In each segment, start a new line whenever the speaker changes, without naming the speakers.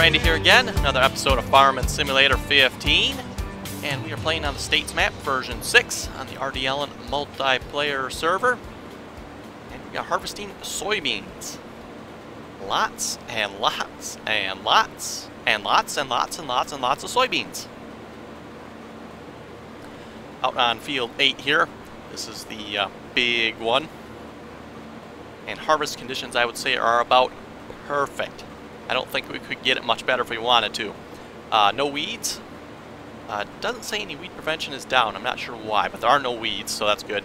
Randy here again, another episode of Farming Simulator 15, and we are playing on the States map version 6 on the RDAllen multiplayer server, and we are harvesting soybeans. Lots and lots and lots and lots and lots and lots and lots of soybeans. Out on field 8 here, this is the big one, and harvest conditions I would say are about perfect. I don't think we could get it much better if we wanted to. No weeds. Doesn't say any weed prevention is down. I'm not sure why, but there are no weeds, so that's good.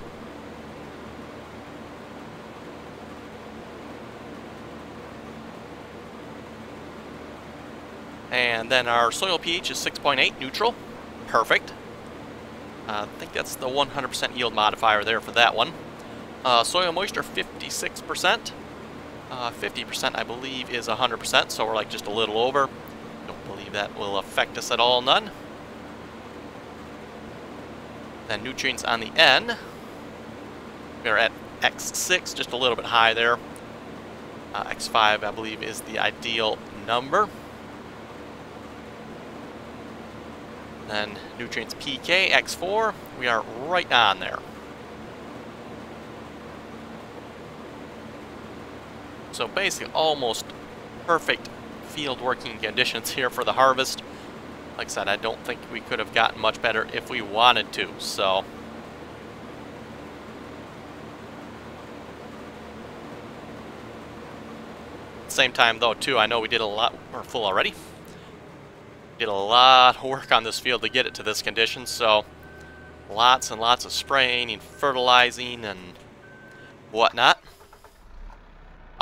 And then our soil pH is 6.8, neutral. Perfect. I think that's the 100% yield modifier there for that one. Soil moisture 56%. 50% I believe is 100%, so we're like just a little over. Don't believe that will affect us at all, none. Then nutrients on the N. We're at X6, just a little bit high there. X5 I believe is the ideal number. Then nutrients PK, X4, we are right on there. So basically almost perfect field working conditions here for the harvest. Like I said, I don't think we could have gotten much better if we wanted to, so. At the same time though too, I know we did a lot, we're full already. Did a lot of work on this field to get it to this condition, so lots and lots of spraying and fertilizing and whatnot.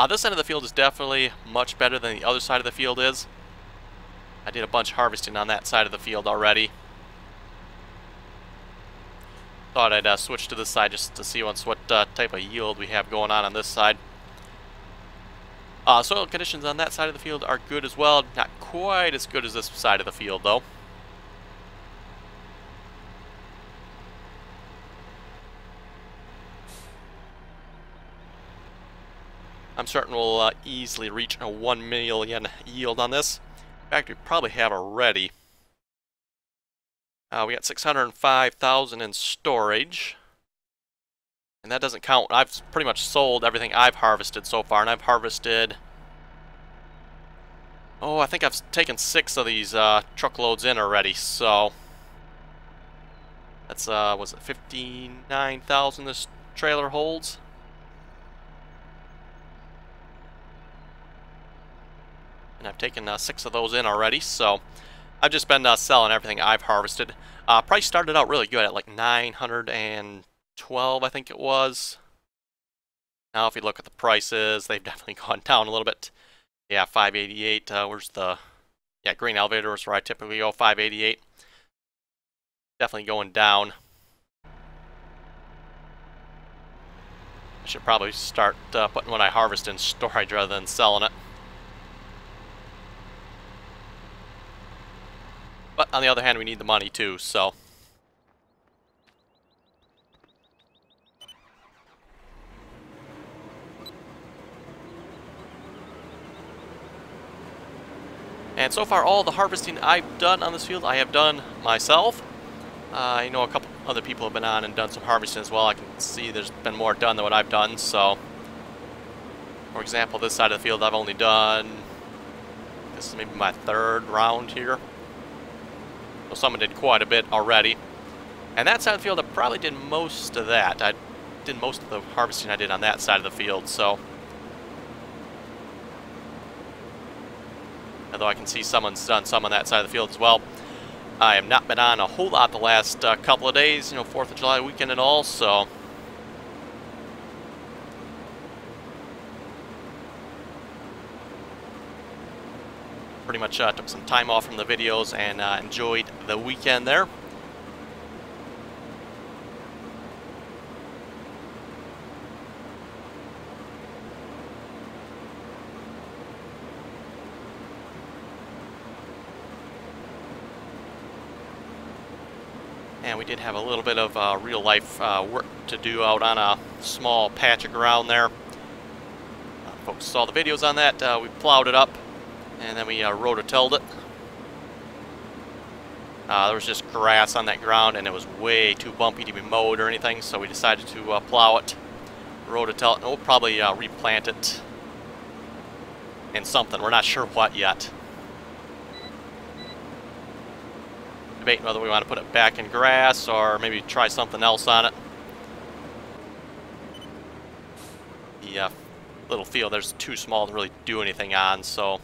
This side of the field is definitely much better than the other side of the field is. I did a bunch of harvesting on that side of the field already. Thought I'd switch to this side just to see what type of yield we have going on this side. Soil conditions on that side of the field are good as well. Not quite as good as this side of the field though. I'm certain we'll easily reach a 1 million yield on this. In fact, we probably have already. We got 605,000 in storage. And that doesn't count. I've pretty much sold everything I've harvested so far. And I've harvested... oh, I think I've taken 6 of these truckloads in already. So... that's, was it 59,000 this trailer holds? And I've taken 6 of those in already, so I've just been selling everything I've harvested. Price started out really good at like 912, I think it was. Now if you look at the prices, they've definitely gone down a little bit. Yeah, 588, where's the... yeah, Green Elevator is where I typically go, 588. Definitely going down. I should probably start putting what I harvest in storage rather than selling it. But on the other hand, we need the money too, so. And so far, all the harvesting I've done on this field, I have done myself. I know a couple other people have been on and done some harvesting as well. I can see there's been more done than what I've done, so. For example, this side of the field I've only done, this is maybe my 3rd round here. So someone did quite a bit already. And that side of the field, I probably did most of that. I did most of the harvesting I did on that side of the field, so. Although I can see someone's done some on that side of the field as well. I have not been on a whole lot the last couple of days, you know, 4th of July weekend and all, so. Pretty much took some time off from the videos and enjoyed the weekend there. And we did have a little bit of real life work to do out on a small patch of ground there. Folks saw the videos on that. We plowed it up. And then we rototilled it. There was just grass on that ground, and it was way too bumpy to be mowed or anything, so we decided to plow it, rototill it, and we'll probably replant it in something. We're not sure what yet. Debating whether we want to put it back in grass or maybe try something else on it. The little field there's too small to really do anything on, so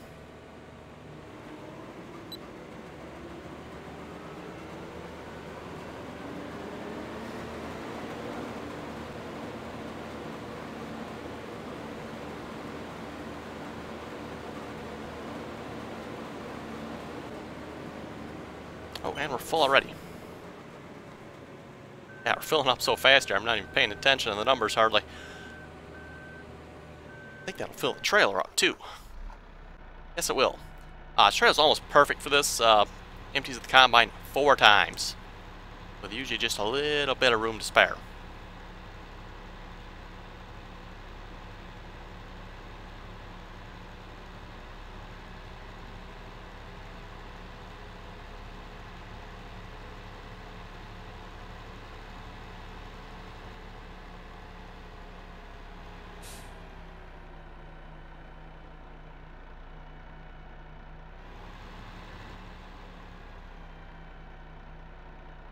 oh, and we're full already. Yeah, we're filling up so fast here, I'm not even paying attention to the numbers hardly. I think that'll fill the trailer up too. Yes, it will. The trailer's almost perfect for this. Empties the combine 4 times, with usually just a little bit of room to spare.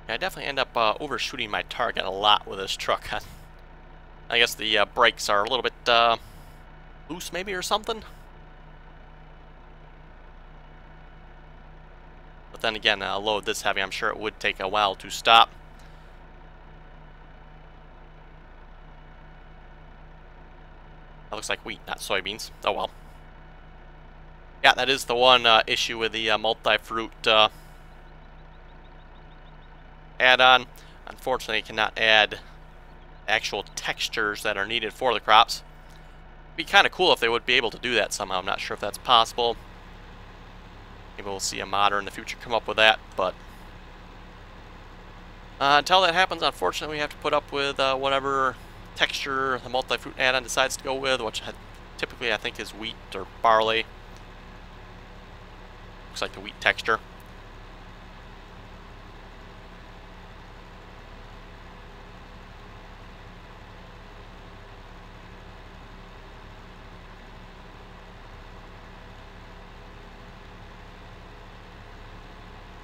I definitely end up overshooting my target a lot with this truck. I guess the brakes are a little bit loose maybe or something. But then again, a load this heavy, I'm sure it would take a while to stop. That looks like wheat, not soybeans. Oh well. Yeah, that is the one issue with the multi-fruit add-on. Unfortunately, you cannot add actual textures that are needed for the crops. It'd be kind of cool if they would be able to do that somehow. I'm not sure if that's possible. Maybe we'll see a modder in the future come up with that, but until that happens, unfortunately, we have to put up with whatever texture the multi-fruit add-on decides to go with, which typically I think is wheat or barley. Looks like the wheat texture.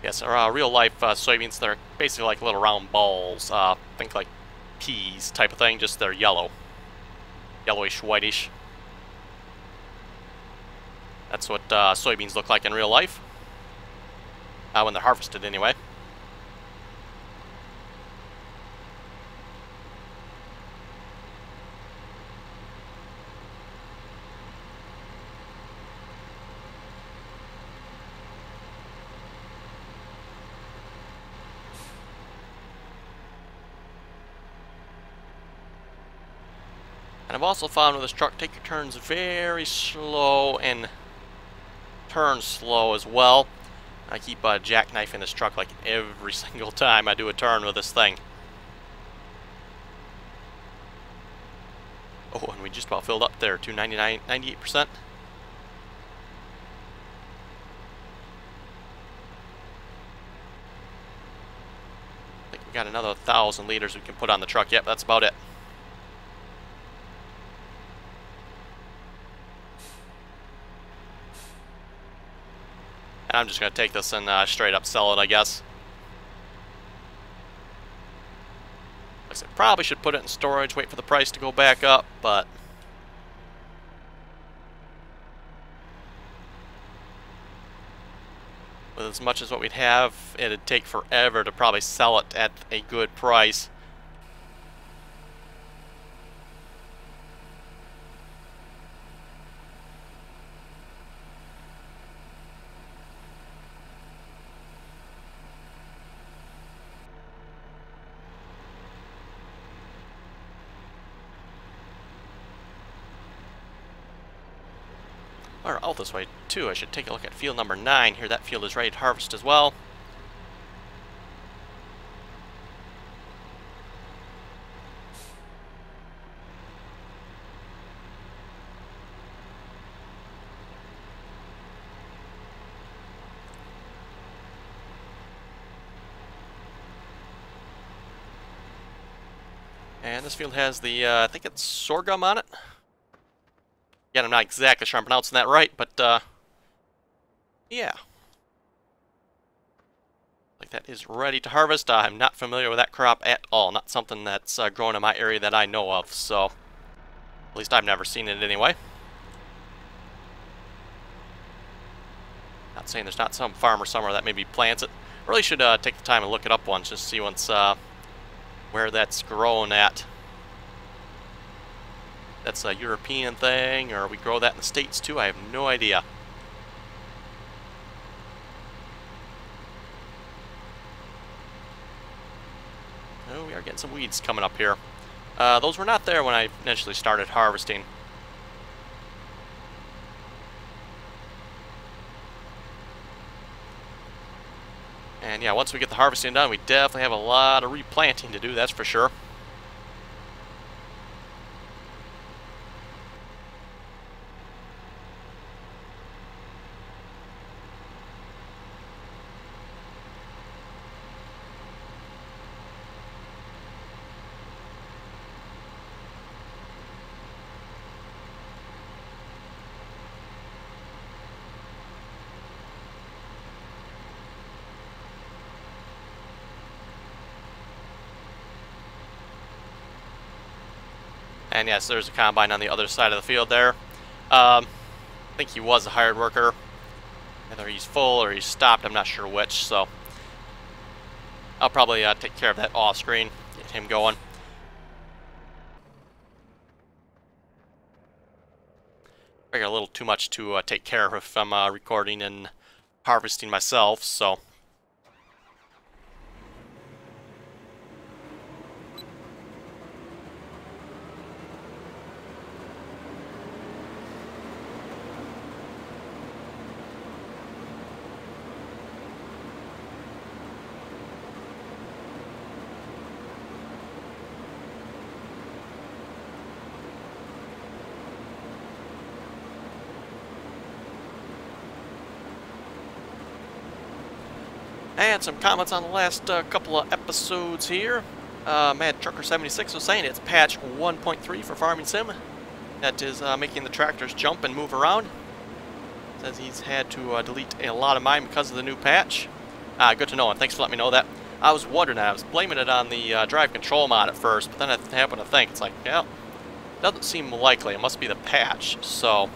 Yes, real life soybeans, they're basically like little round balls. Think like peas type of thing, just they're yellow. Yellowish, whitish. That's what soybeans look like in real life. When they're harvested anyway. And I've also found with this truck, take your turns very slow and turn slow as well. I keep jackknifing this truck like every single time I do a turn with this thing. Oh, and we just about filled up there to 98%. I think we got another 1,000 liters we can put on the truck. Yep, that's about it. I'm just going to take this and straight up sell it, I guess. Like I said, probably should put it in storage, wait for the price to go back up, but with as much as what we'd have, it'd take forever to probably sell it at a good price. Or out this way too. I should take a look at field number 9 here. That field is ready to harvest as well. And this field has the, I think it's sorghum on it. Again, I'm not exactly sure I'm pronouncing that right, but, yeah. Like that is ready to harvest. I'm not familiar with that crop at all. Not something that's grown in my area that I know of, so at least I've never seen it anyway. Not saying there's not some farmer somewhere that maybe plants it. Really should take the time and look it up once, just to see once where that's grown at. That's a European thing, or we grow that in the States too. I have no idea. Oh, we are getting some weeds coming up here. Those were not there when I initially started harvesting. And yeah, once we get the harvesting done, we definitely have a lot of replanting to do, that's for sure. And yes, there's a combine on the other side of the field there. I think he was a hired worker. Whether he's full or he's stopped, I'm not sure which, so I'll probably take care of that off screen, get him going. I got a little too much to take care of if I'm recording and harvesting myself, so. And some comments on the last couple of episodes here. Mad Trucker 76 was saying it's patch 1.3 for Farming Sim. That is making the tractors jump and move around. Says he's had to delete a lot of mine because of the new patch. Good to know, and thanks for letting me know that. I was wondering, I was blaming it on the drive control mod at first, but then I happened to think, it's like, yeah, doesn't seem likely. It must be the patch, so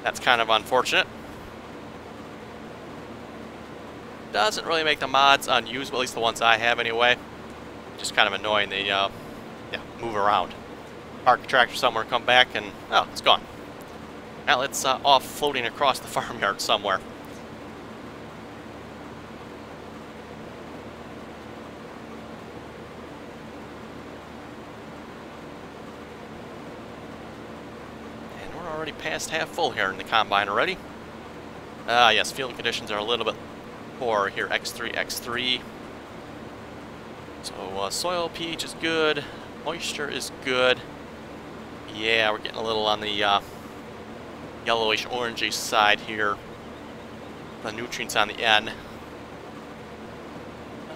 that's kind of unfortunate. Doesn't really make the mods unusable, at least the ones I have anyway. Just kind of annoying. They yeah, move around. Park the tractor somewhere, come back, and oh, it's gone. Now it's off floating across the farmyard somewhere. And we're already past half full here in the combine already. Yes, field conditions are a little bit poor here, X3. So soil pH is good, moisture is good. Yeah, we're getting a little on the yellowish orangey side here. The nutrients on the N.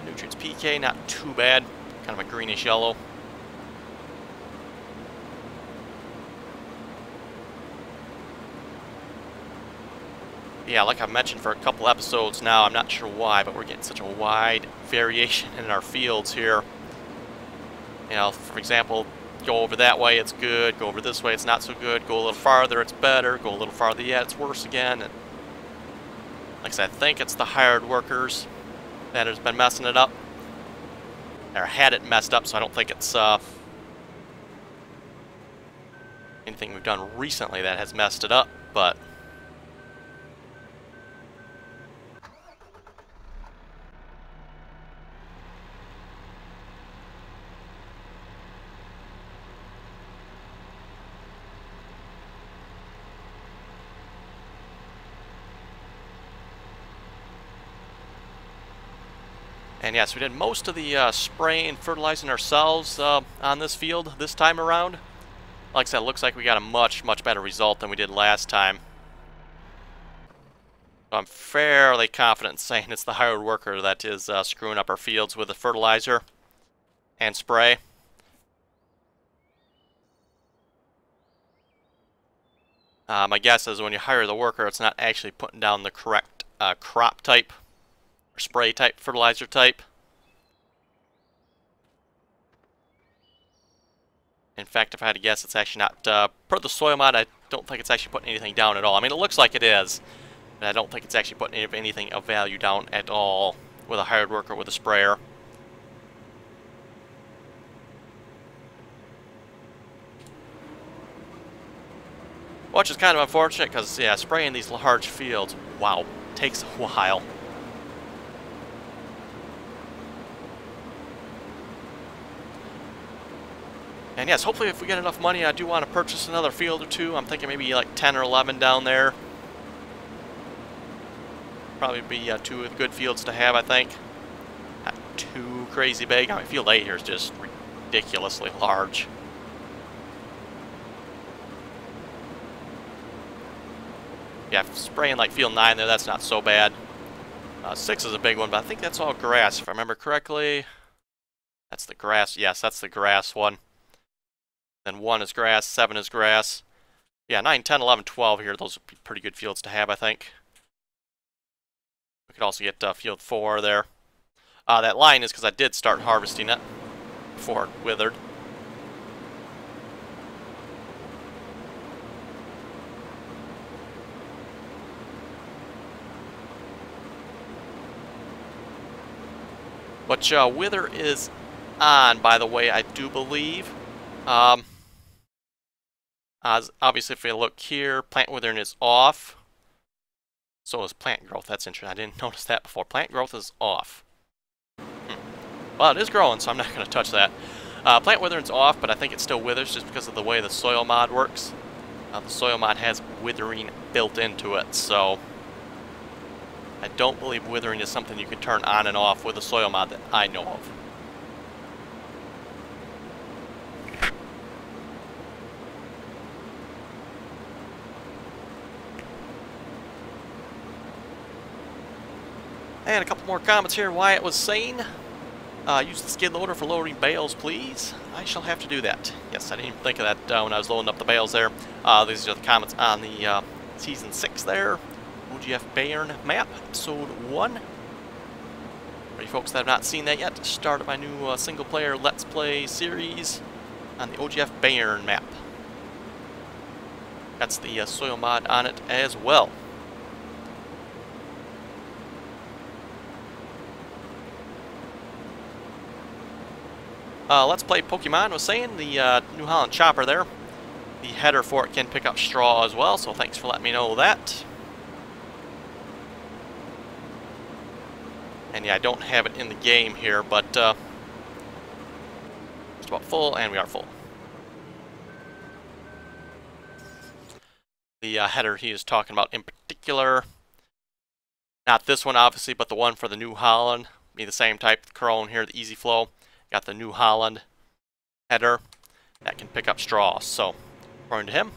Nutrients PK, not too bad. Kind of a greenish yellow. Yeah, like I've mentioned for a couple episodes now, I'm not sure why, but we're getting such a wide variation in our fields here. You know, for example, go over that way, it's good. Go over this way, it's not so good. Go a little farther, it's better. Go a little farther, yeah, it's worse again. And like I said, I think it's the hired workers that has been messing it up. Or had it messed up, so I don't think it's anything we've done recently that has messed it up, but and yes, we did most of the spraying and fertilizing ourselves on this field this time around. Like I said, it looks like we got a much better result than we did last time. I'm fairly confident in saying it's the hired worker that is screwing up our fields with the fertilizer and spray. My guess is when you hire the worker, it's not actually putting down the correct crop type or spray type, fertilizer type. In fact, if I had to guess, it's actually not, per the soil mod, I don't think it's actually putting anything down at all. I mean, it looks like it is, but I don't think it's actually putting anything of value down at all with a hired worker with a sprayer. Which is kind of unfortunate because, yeah, spraying these large fields, wow, takes a while. And yes, hopefully if we get enough money, I do want to purchase another field or two. I'm thinking maybe like 10 or 11 down there. Probably be two good fields to have, I think. Not too crazy big. I mean, field 8 here is just ridiculously large. Yeah, spraying like field 9 there, that's not so bad. 6 is a big one, but I think that's all grass, if I remember correctly. That's the grass. Yes, that's the grass one. Then 1 is grass, 7 is grass. Yeah, 9, 10, 11, 12 here. Those would be pretty good fields to have, I think. We could also get field 4 there. That line is because I did start harvesting it before it withered. Which wither is on, by the way, I do believe. Obviously, if we look here, plant withering is off. So is plant growth. That's interesting. I didn't notice that before. Plant growth is off. Well, it is growing, so I'm not going to touch that. Plant withering's off, but I think it still withers just because of the way the soil mod works. The soil mod has withering built into it, so I don't believe withering is something you can turn on and off with a soil mod that I know of. And a couple more comments here. Wyatt was saying, use the skid loader for loading bales, please. I shall have to do that. Yes, I didn't even think of that when I was loading up the bales there. These are the comments on the Season 6 there. OGF Bayern map, episode 1. For you folks that have not seen that yet, started my new single-player Let's Play series on the OGF Bayern map. That's the soil mod on it as well. Let's Play Pokemon was saying the New Holland chopper there. The header for it can pick up straw as well, so thanks for letting me know that. And yeah, I don't have it in the game here, but just about full, and we are full. The header he is talking about in particular, not this one obviously, but the one for the New Holland, be the same type, the Crone here, the Easy Flow. Got the New Holland header that can pick up straw, so according to him.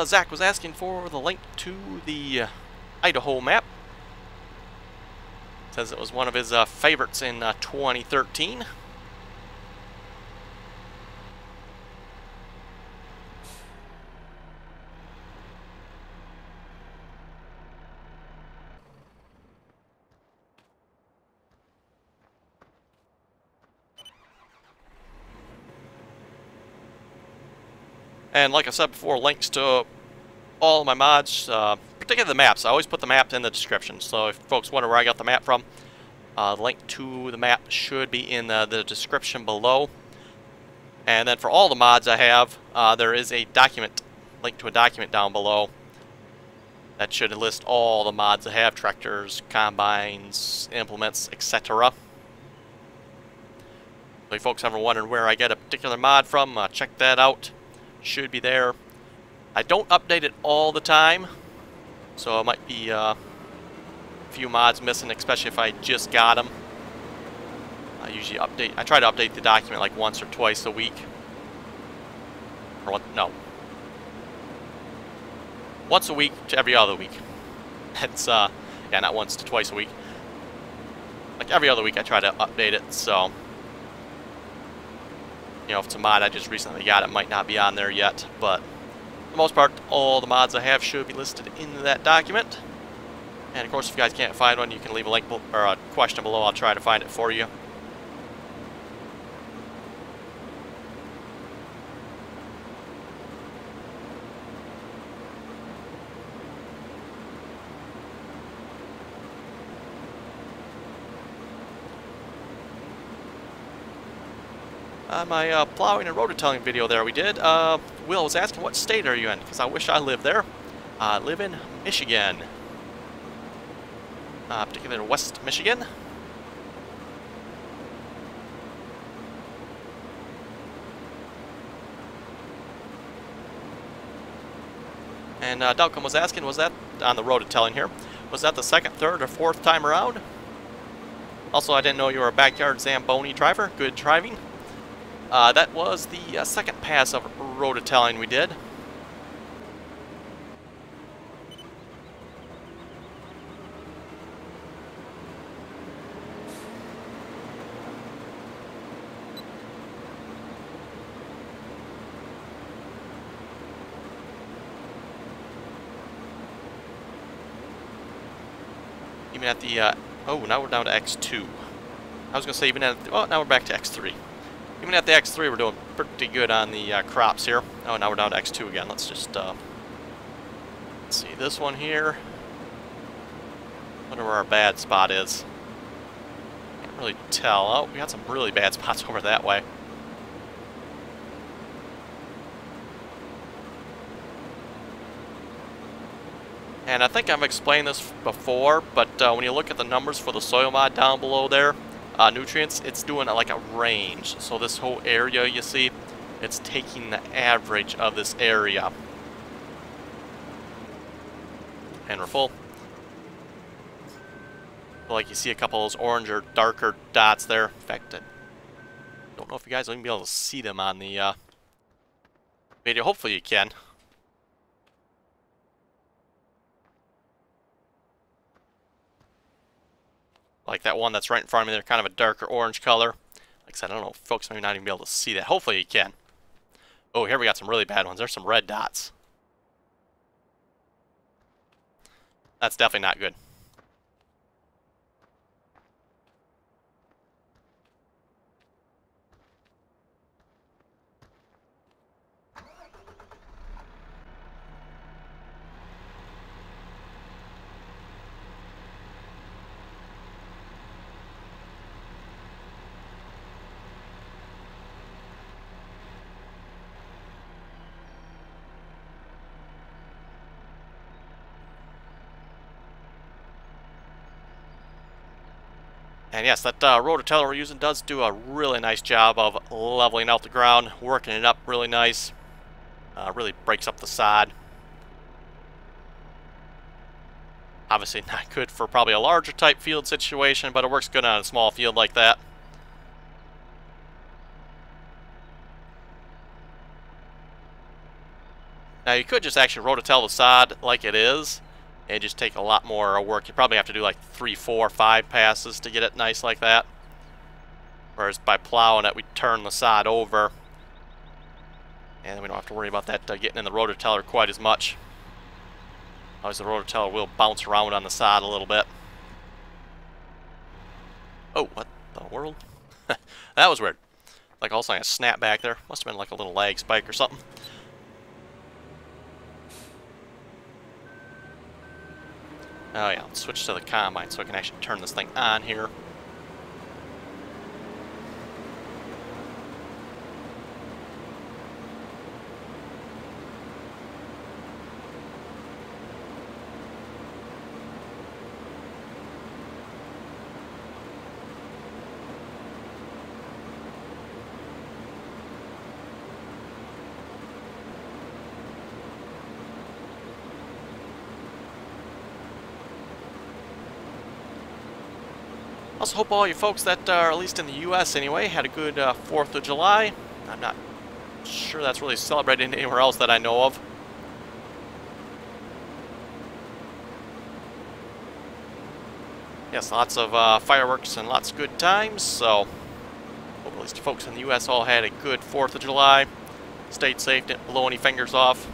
Zach was asking for the link to the Idaho map. Says it was one of his favorites in 2013. And like I said before, links to all of my mods, particularly the maps. I always put the map in the description. So if folks wonder where I got the map from, the link to the map should be in the description below. And then for all the mods I have, there is a document, link to a document down below. That should list all the mods I have, tractors, combines, implements, etc. So if folks ever wondering where I get a particular mod from, check that out. Should be there. I don't update it all the time, so it might be a few mods missing, especially if I just got them. I usually update. I try to update the document like once or twice a week. Or what? No. Once a week to every other week. It's Yeah, not once to twice a week. Like every other week I try to update it, so... You know, if it's a mod I just recently got, it might not be on there yet, but... For the most part, all the mods I have should be listed in that document. And of course, if you guys can't find one, you can leave a link or a question below. I'll try to find it for you. On my plowing and rototilling video there we did, Will was asking what state are you in, because I wish I lived there. I live in Michigan. Particularly West Michigan. And Dalcom was asking, was that, on the rototilling here, was that the second, third, or fourth time around? Also, I didn't know you were a backyard Zamboni driver. Good driving. That was the second pass of rototilling we did. Even at the, oh, now we're down to X2. I was going to say even at, oh, now we're back to X3. Even at the X3, we're doing pretty good on the crops here. Oh, now we're down to X2 again. Let's just, let's see, this one here. Wonder where our bad spot is. Can't really tell. Oh, we got some really bad spots over that way. And I think I've explained this before, but when you look at the numbers for the soil mod down below there, nutrients, it's doing like a range. So this whole area you see, it's taking the average of this area. And we're full. Like you see a couple of those orange or darker dots there. In fact, I don't know if you guys will even be able to see them on the video. Hopefully you can. Like that one that's right in front of me, they're kind of a darker orange color. Like I said, I don't know if folks may not even be able to see that. Hopefully you can. Oh, here we got some really bad ones. There's some red dots. That's definitely not good. And yes, that rototiller we're using does do a really nice job of leveling out the ground, working it up really nice. Really breaks up the sod. Obviously not good for probably a larger type field situation, but it works good on a small field like that. Now you could just actually rototill the sod like it is, and just take a lot more work. You probably have to do like 3, 4, 5 passes to get it nice like that. Whereas by plowing it, we turn the sod over, and we don't have to worry about that getting in the rototiller quite as much. Obviously the rototiller will bounce around on the sod a little bit. Oh, what the world? That was weird. Like all of a sudden a snap back there. Must have been like a little lag spike or something. Oh yeah, let's switch to the combine so I can actually turn this thing on here. Also hope all you folks that are, at least in the U.S. anyway, had a good 4th of July. I'm not sure that's really celebrated anywhere else that I know of. Yes, lots of fireworks and lots of good times, so hope at least folks in the U.S. all had a good 4th of July. Stayed safe, didn't blow any fingers off.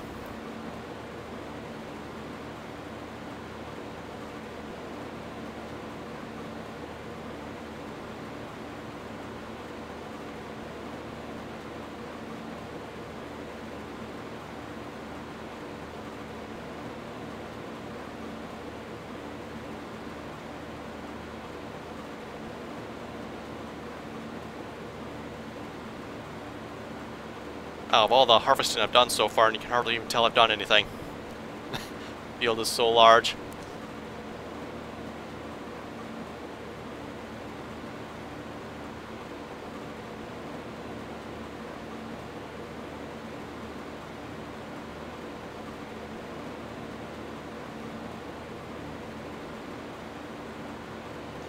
Of all the harvesting I've done so far, and you can hardly even tell I've done anything. The field is so large.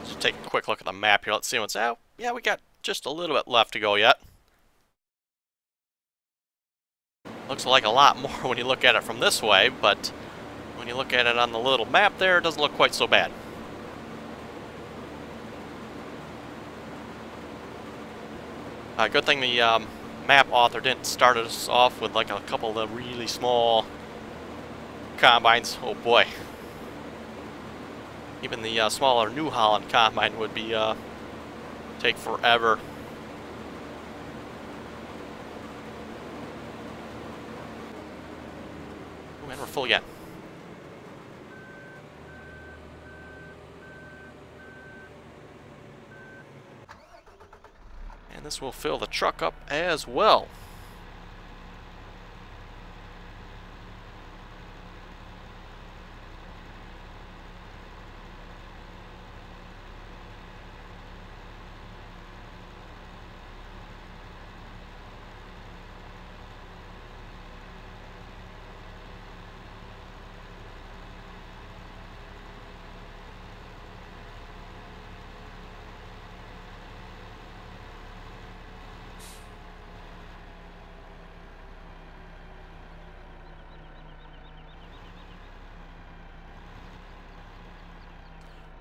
Let's take a quick look at the map here. Let's see what's out. Yeah, we got just a little bit left to go yet. Looks like a lot more when you look at it from this way, but when you look at it on the little map there, it doesn't look quite so bad. Good thing the map author didn't start us off with like a couple of the really small combines. Oh boy. Even the smaller New Holland combine would be take forever. And we're full again. And this will fill the truck up as well.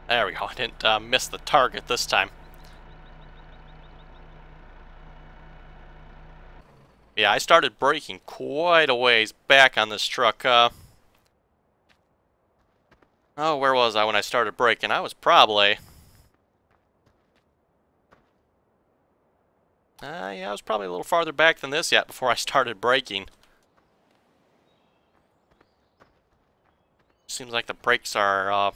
There we go. I didn't miss the target this time. Yeah, I started braking quite a ways back on this truck. Oh, where was I when I started braking? I was probably... yeah, I was probably a little farther back than this yet before I started braking. Seems like the brakes are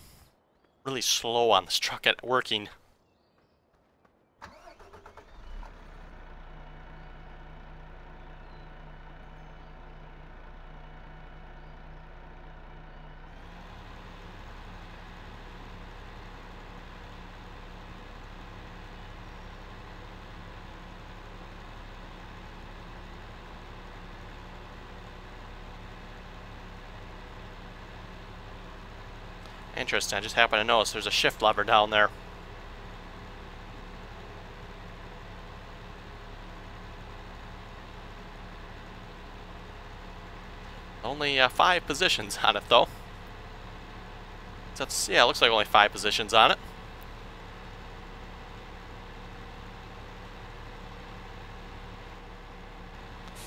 really slow on this truck at working. Interesting, I just happened to notice there's a shift lever down there. Only 5 positions on it though. That's, yeah, it looks like only 5 positions on it.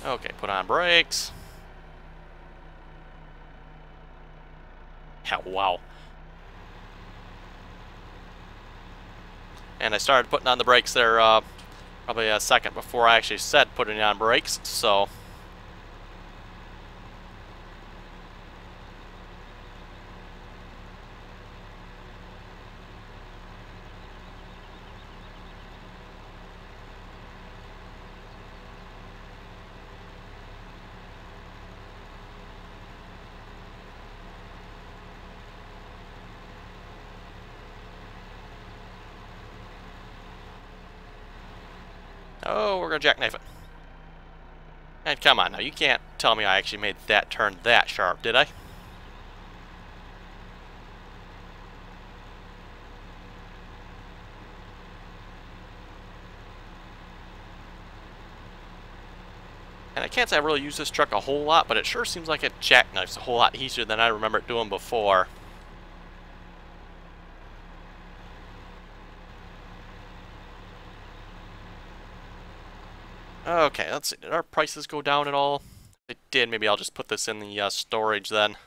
Okay, put on brakes. Yeah, wow. And I started putting on the brakes there probably a second before I actually said putting on brakes, so... Oh, we're gonna jackknife it. And come on now, you can't tell me I actually made that turn that sharp, did I? And I can't say I really use this truck a whole lot, but it sure seems like it jackknifes a whole lot easier than I remember it doing before. Okay, let's see. Did our prices go down at all? If it did, maybe I'll just put this in the storage then.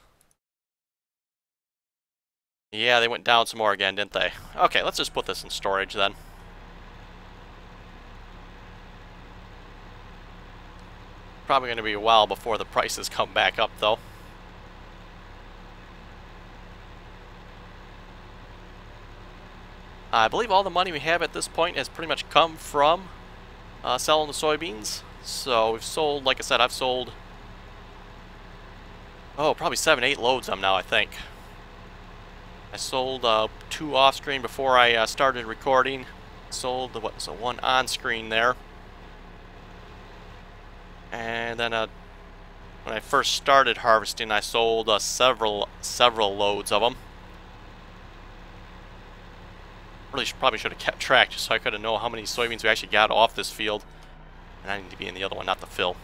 Yeah, they went down some more again, didn't they? Okay, let's just put this in storage then. Probably going to be a while before the prices come back up, though. I believe all the money we have at this point has pretty much come from selling the soybeans. So we've sold, like I said, I've sold, oh, probably 7, 8 loads of them now, I think. I sold 2 off-screen before I started recording. Sold the, so 1 on-screen there. And then when I first started harvesting, I sold several loads of them. Really probably should have kept track just so I could have known how many soybeans we actually got off this field. And I need to be in the other one, not the fill.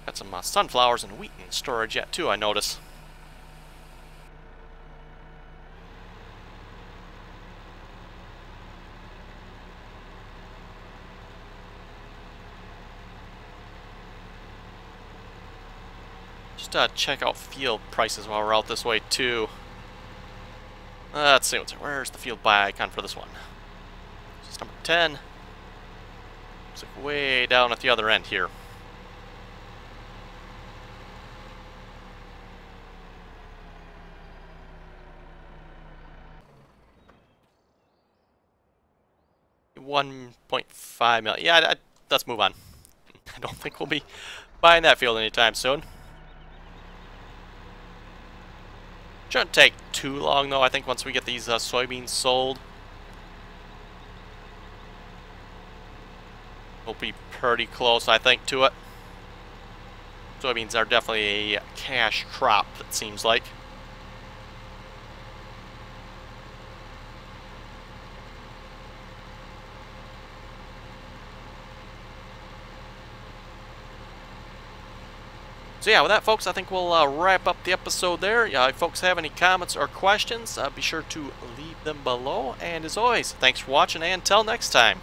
Got some sunflowers and wheat in storage yet too, I notice. Just check out field prices while we're out this way too. Let's see, where's the field buy icon for this one? It's number 10. Looks like way down at the other end here. $1.5 million. Yeah, let's move on. I don't think we'll be buying that field anytime soon. Shouldn't take too long though, I think, once we get these soybeans sold. We'll be pretty close, I think, to it. Soybeans are definitely a cash crop, it seems like. So yeah, with that, folks, I think we'll wrap up the episode there. If folks have any comments or questions, be sure to leave them below. And as always, thanks for watching, and until next time.